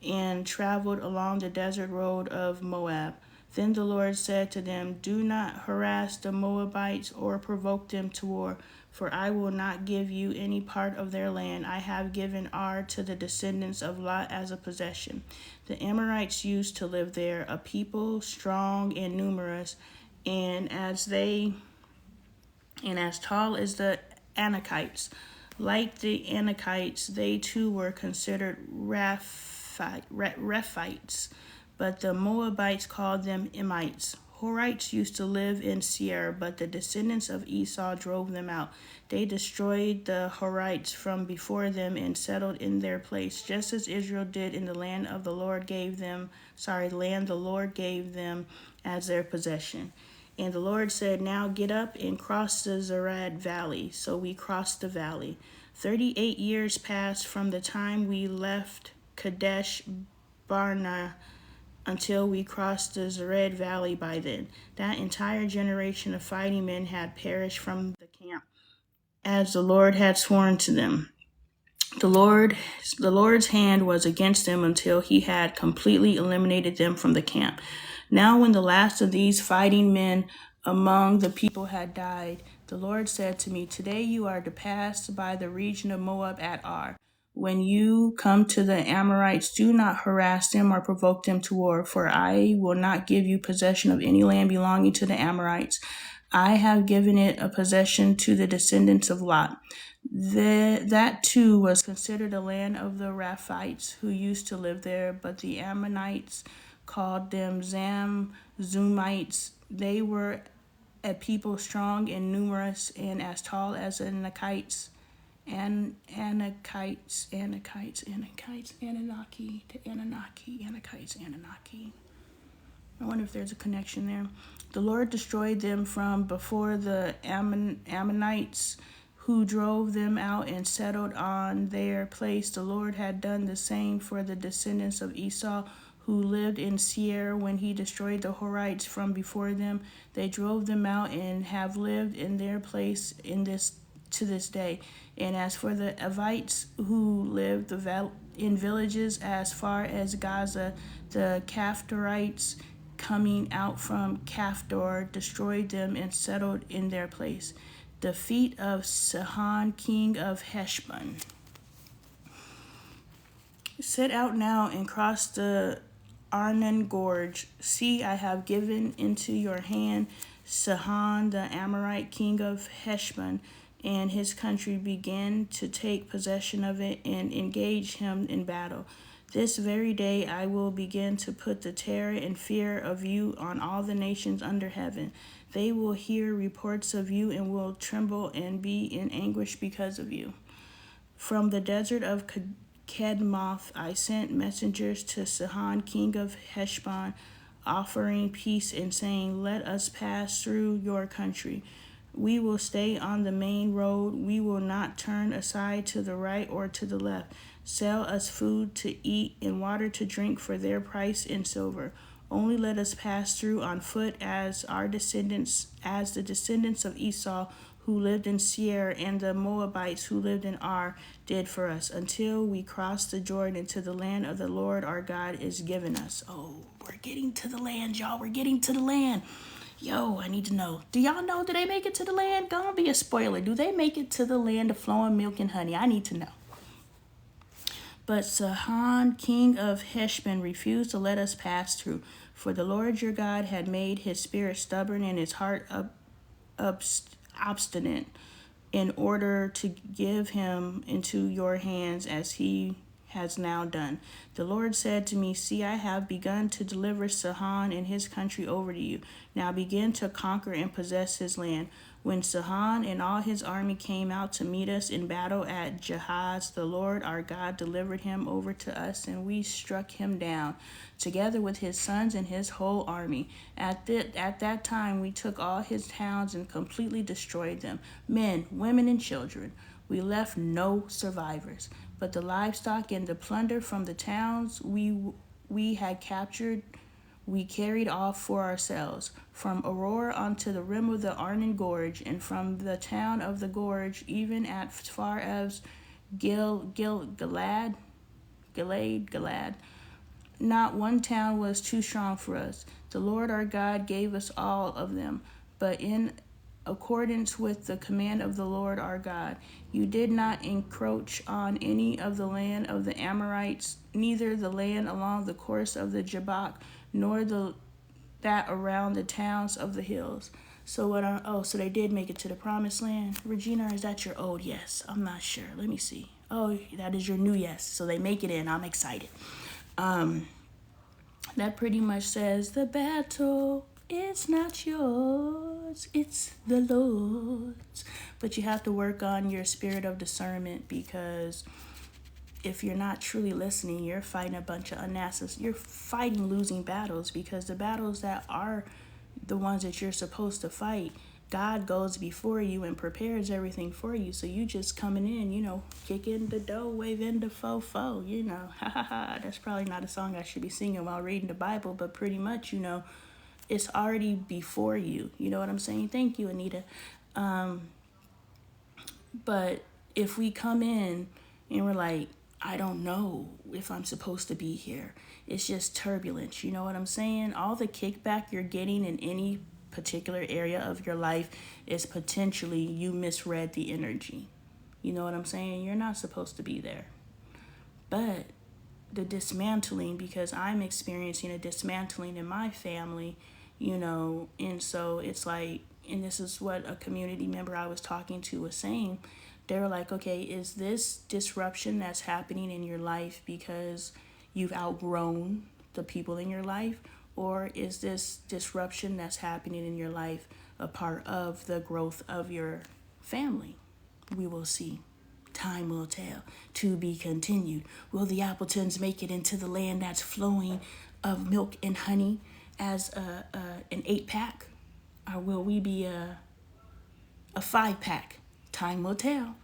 [SPEAKER 1] and traveled along the desert road of Moab. Then the Lord said to them, "Do not harass the Moabites or provoke them to war, for I will not give you any part of their land. I have given Ar to the descendants of Lot as a possession." The Amorites used to live there, a people strong and numerous, and as tall as the Anakites. Like the Anakites, they too were considered Rephites, but the Moabites called them Emites. Horites used to live in Seir, but the descendants of Esau drove them out. They destroyed the Horites from before them and settled in their place, just as Israel did in the land the Lord gave them as their possession. And the Lord said, "Now get up and cross the Zered Valley." So we crossed the valley. 38 years passed from the time we left Kadesh Barnea until we crossed the Zered Valley. By then, that entire generation of fighting men had perished from the camp, as the Lord had sworn to them. The Lord's hand was against them until he had completely eliminated them from the camp. Now when the last of these fighting men among the people had died, the Lord said to me, "Today you are to pass by the region of Moab at Ar. When you come to the Amorites, do not harass them or provoke them to war, for I will not give you possession of any land belonging to the Amorites. I have given it a possession to the descendants of Lot." That too was considered a land of the Rephites who used to live there, but the Ammonites called them Zumites. They were a people strong and numerous and as tall as the Anakites. Anunnaki. I wonder if there's a connection there. The Lord destroyed them from before the Ammonites, who drove them out and settled on their place. The Lord had done the same for the descendants of Esau, who lived in Seir when he destroyed the Horites from before them. They drove them out and have lived in their place to this day. And as for the Evites who lived in villages as far as Gaza, the Caphtorites coming out from Caphdor destroyed them and settled in their place. The feet of Sihon, king of Heshbon. Set out now and cross the Arnon Gorge. See, I have given into your hand Sihon, the Amorite king of Heshbon, and his country. Begin to take possession of it and engage him in battle. This very day I will begin to put the terror and fear of you on all the nations under heaven. They will hear reports of you and will tremble and be in anguish because of you. From the desert of Kedmoth I sent messengers to Sihon, king of Heshbon, offering peace and saying, let us pass through your country. We will stay on the main road. We will not turn aside to the right or to the left. Sell us food to eat and water to drink for their price in silver. Only let us pass through on foot as the descendants of Esau who lived in Seir and the Moabites who lived in Ar did for us, until we cross the Jordan to the land of the Lord our God is given us. Oh, we're getting to the land, y'all. We're getting to the land. Yo, I need to know. Do y'all know, do they make it to the land? Gonna be a spoiler. Do they make it to the land of flowing milk and honey? I need to know. But Sihon, king of Heshbon, refused to let us pass through, for the Lord your God had made his spirit stubborn and his heart obstinate, in order to give him into your hands as he has now done. The Lord said to me, see, I have begun to deliver Sihon and his country over to you. Now begin to conquer and possess his land. When Sihon and all his army came out to meet us in battle at Jahaz, the Lord our God delivered him over to us, and we struck him down, together with his sons and his whole army. At that time we took all his towns and completely destroyed them, men, women, and children. We left no survivors. But the livestock and the plunder from the towns we had captured, we carried off for ourselves, from Aurora onto the rim of the Arnon Gorge, and from the town of the gorge, even as far as Gilad. Not one town was too strong for us. The Lord our God gave us all of them, but in accordance with the command of the Lord our God. You did not encroach on any of the land of the Amorites, neither the land along the course of the Jabbok, nor that around the towns of the hills. So so they did make it to the promised land. Regina, is that your old yes? I'm not sure. Let me see. Oh, that is your new yes. So they make it in. I'm excited. That pretty much says the battle, it's not yours, it's the Lord's. But you have to work on your spirit of discernment, because if you're not truly listening, you're fighting a bunch of unnecessary, you're fighting losing battles, because the battles that are the ones that you're supposed to fight, God goes before you and prepares everything for you. So you just coming in, kicking the door, waving the fo-fo, ha ha ha. That's probably not a song I should be singing while reading the Bible, but pretty much, it's already before you. You know what I'm saying? Thank you, Anita. But if we come in and we're like, I don't know if I'm supposed to be here, it's just turbulence. You know what I'm saying? All the kickback you're getting in any particular area of your life is potentially you misread the energy. You know what I'm saying? You're not supposed to be there. But the dismantling, because I'm experiencing a dismantling in my family, and so it's like, and this is what a community member I was talking to was saying. They were like, okay, is this disruption that's happening in your life because you've outgrown the people in your life? Or is this disruption that's happening in your life a part of the growth of your family? We will see. Time will tell. To be continued. Will the Appletons make it into the land that's flowing of milk and honey as an 8-pack? Or will we be a 5-pack? Time will tell.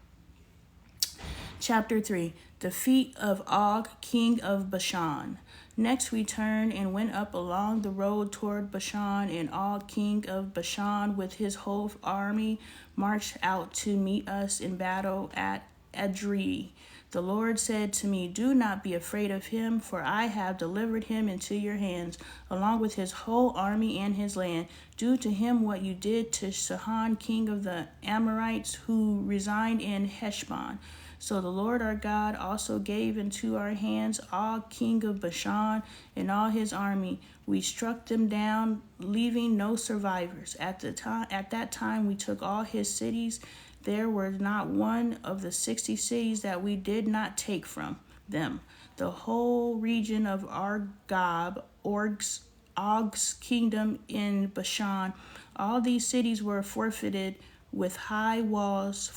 [SPEAKER 1] Chapter 3. Defeat of Og, king of Bashan. Next we turned and went up along the road toward Bashan, and Og, king of Bashan, with his whole army, marched out to meet us in battle at Edrei. The Lord said to me, "Do not be afraid of him, for I have delivered him into your hands, along with his whole army and his land. Do to him what you did to Sihon, king of the Amorites, who resigned in Heshbon." So the Lord our God also gave into our hands Og, king of Bashan, and all his army. We struck them down, leaving no survivors. At that time we took all his cities. There were not one of the 60 cities that we did not take from them. The whole region of Argob, Og's kingdom in Bashan, all these cities were fortified with high walls,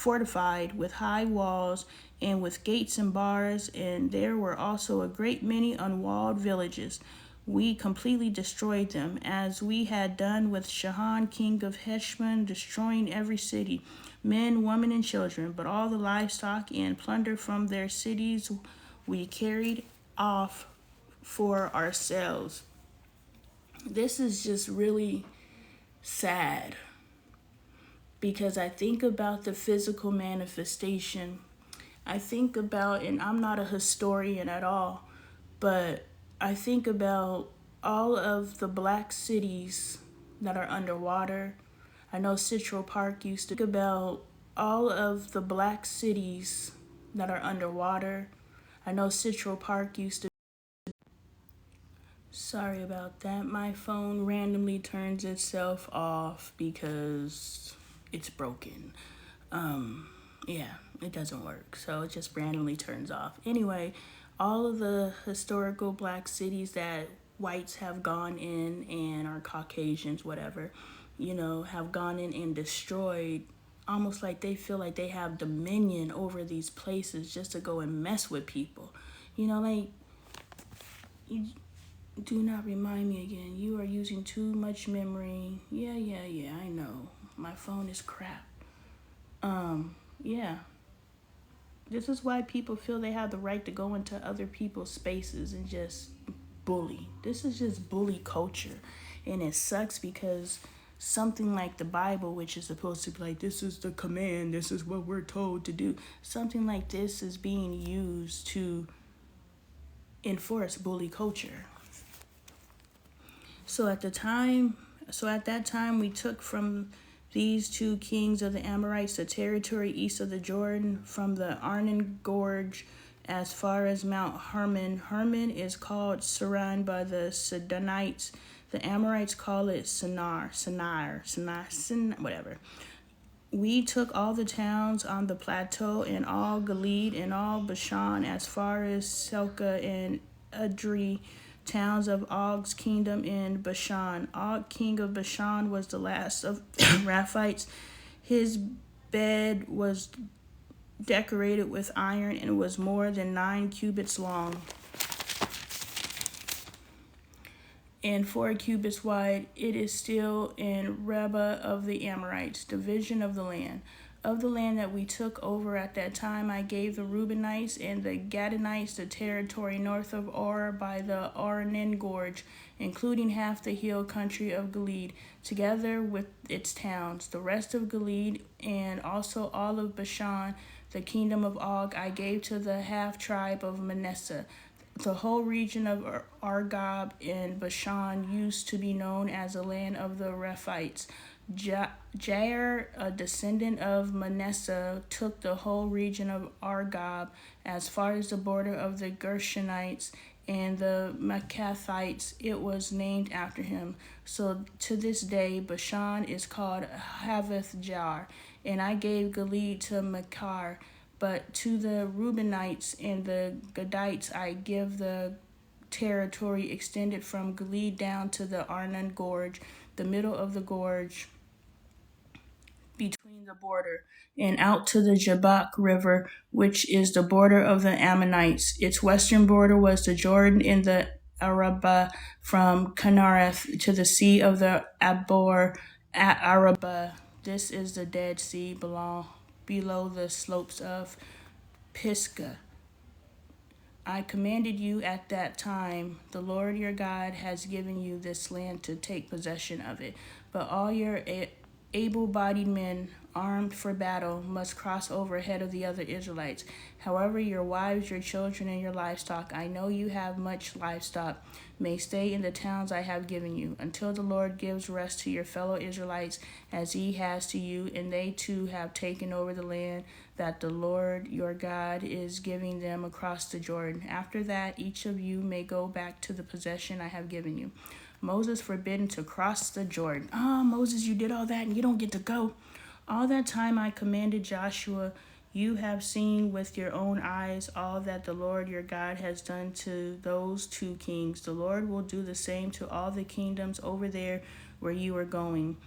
[SPEAKER 1] and with gates and bars, and there were also a great many unwalled villages. We completely destroyed them, as we had done with Sihon, king of Heshbon, destroying every city, men, women, and children. But all the livestock and plunder from their cities we carried off for ourselves. This is just really sad, because I think about the physical manifestation. I think about, and I'm not a historian at all, but I think about all of the black cities that are underwater. I know Central Park used to think about all of the black cities that are underwater. I know Central Park used to. Sorry about that. My phone randomly turns itself off because it's broken. Yeah, it doesn't work. So it just randomly turns off. Anyway, all of the historical black cities that whites have gone in, and are Caucasians, whatever, have gone in and destroyed, almost like they feel like they have dominion over these places just to go and mess with people. Like, you do not remind me again. You are using too much memory. Yeah, I know. My phone is crap. Yeah. This is why people feel they have the right to go into other people's spaces and just bully. This is just bully culture. And it sucks because something like the Bible, which is supposed to be like, this is the command, this is what we're told to do, something like this is being used to enforce bully culture. So at that time, we took from these two kings of the Amorites the territory east of the Jordan, from the Arnon Gorge as far as Mount Hermon. Hermon is called Saran by the Sidonites. The Amorites call it Sinai, whatever. We took all the towns on the plateau, and all Gilead, and all Bashan as far as Selka and Edrei, towns of Og's kingdom in Bashan. Og, king of Bashan, was the last of Raphites. His bed was decorated with iron and was more than 9 cubits long and 4 cubits wide. It is still in Reba of the Amorites, division of the land. Of the land that we took over at that time, I gave the Reubenites and the Gadites the territory north of Or by the Arnon Gorge, including half the hill country of Gilead, together with its towns. The rest of Gilead and also all of Bashan, the kingdom of Og, I gave to the half-tribe of Manasseh. The whole region of Argob and Bashan used to be known as the land of the Rephites. Jair, a descendant of Manasseh, took the whole region of Argob as far as the border of the Gershonites and the Maccathites. It was named after him. So to this day, Bashan is called Havoth Jar. And I gave Gilead to Machir. But to the Reubenites and the Gadites I give the territory extended from Gilead down to the Arnon Gorge, the middle of the gorge between the border, and out to the Jabbok River, which is the border of the Ammonites. Its western border was the Jordan in the Arabah, from Kinnereth to the sea of the Abor at Arabah. This is the Dead Sea below the slopes of Pisgah. I commanded you at that time, the Lord your God has given you this land to take possession of it. But all your able-bodied men armed for battle must cross over ahead of the other Israelites. However, your wives, your children, and your livestock, I know you have much livestock, may stay in the towns I have given you, until the Lord gives rest to your fellow Israelites as he has to you, and they too have taken over the land that the Lord your God is giving them across the Jordan. After that, each of you may go back to the possession I have given you. Moses forbidden to cross the Jordan. Moses, you did all that and you don't get to go. All that time I commanded Joshua, you have seen with your own eyes all that the Lord your God has done to those two kings. The Lord will do the same to all the kingdoms over there where you are going.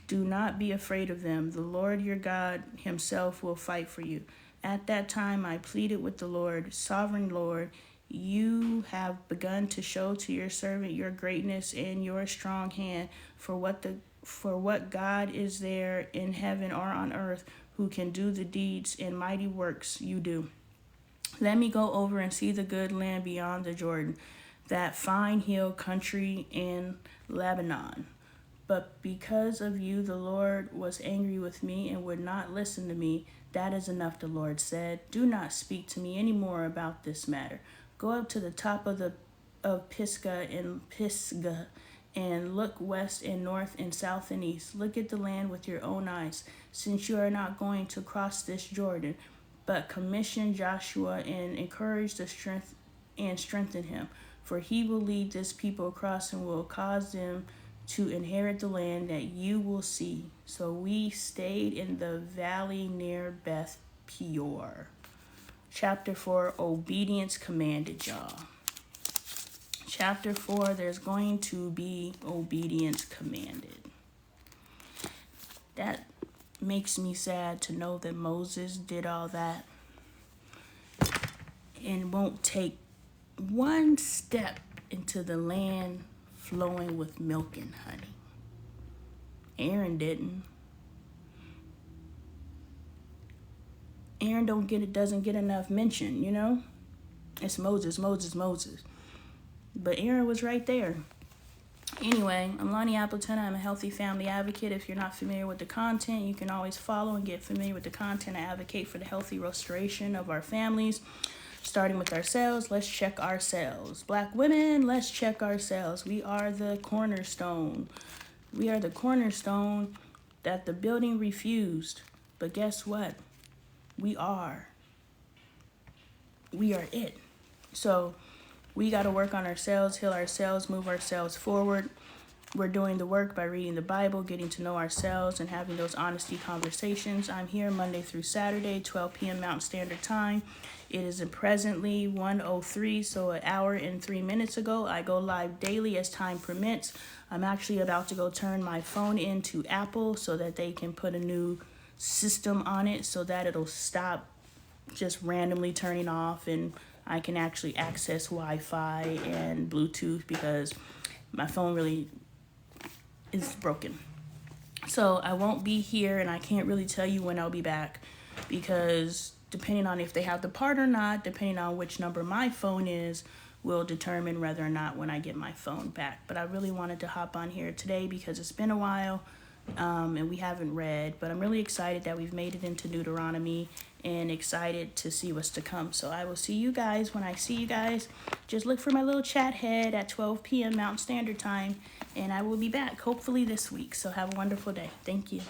[SPEAKER 1] Do not be afraid of them. The Lord your God himself will fight for you. At that time I pleaded with the Lord, Sovereign Lord, you have begun to show to your servant your greatness and your strong hand. For what God is there in heaven or on earth who can do the deeds and mighty works you do? Let me go over and see the good land beyond the Jordan, that fine hill country in Lebanon. But because of you, the Lord was angry with me and would not listen to me. That is enough, the Lord said. Do not speak to me any more about this matter. Go up to the top of Pisgah and look west and north and south and east. Look at the land with your own eyes, since you are not going to cross this Jordan. But commission Joshua and encourage the strength and strengthen him, for he will lead this people across and will cause them to inherit the land that you will see. So we stayed in the valley near Beth Peor. Chapter 4, obedience commanded, y'all. Chapter 4, there's going to be obedience commanded. That makes me sad to know that Moses did all that and won't take one step into the land flowing with milk and honey. Aaron didn't. Aaron doesn't get enough mention, you know? It's Moses. But Aaron was right there. Anyway, I'm Lonnie Appleton. I'm a healthy family advocate. If you're not familiar with the content, you can always follow and get familiar with the content. I advocate for the healthy restoration of our families, starting with ourselves. Let's check ourselves. Black women, let's check ourselves. We are the cornerstone. We are the cornerstone that the building refused. But guess what? We are it. So we got to work on ourselves, heal ourselves, move ourselves forward. We're doing the work by reading the Bible, getting to know ourselves, and having those honesty conversations. I'm here Monday through Saturday, 12 p.m. Mountain Standard Time. It is presently 1:03, so an hour and 3 minutes ago. I go live daily as time permits. I'm actually about to go turn my phone into Apple so that they can put a new system on it so that it'll stop just randomly turning off and I can actually access Wi-Fi and Bluetooth because my phone really is broken. So I won't be here and I can't really tell you when I'll be back because depending on if they have the part or not, depending on which number my phone is, will determine whether or not when I get my phone back. But I really wanted to hop on here today because it's been a while and we haven't read, but I'm really excited that we've made it into Deuteronomy and excited to see what's to come. So I will see you guys when I see you guys. Just look for my little chat head at 12 p.m. Mountain Standard Time, and I will be back hopefully this week. So have a wonderful day. Thank you.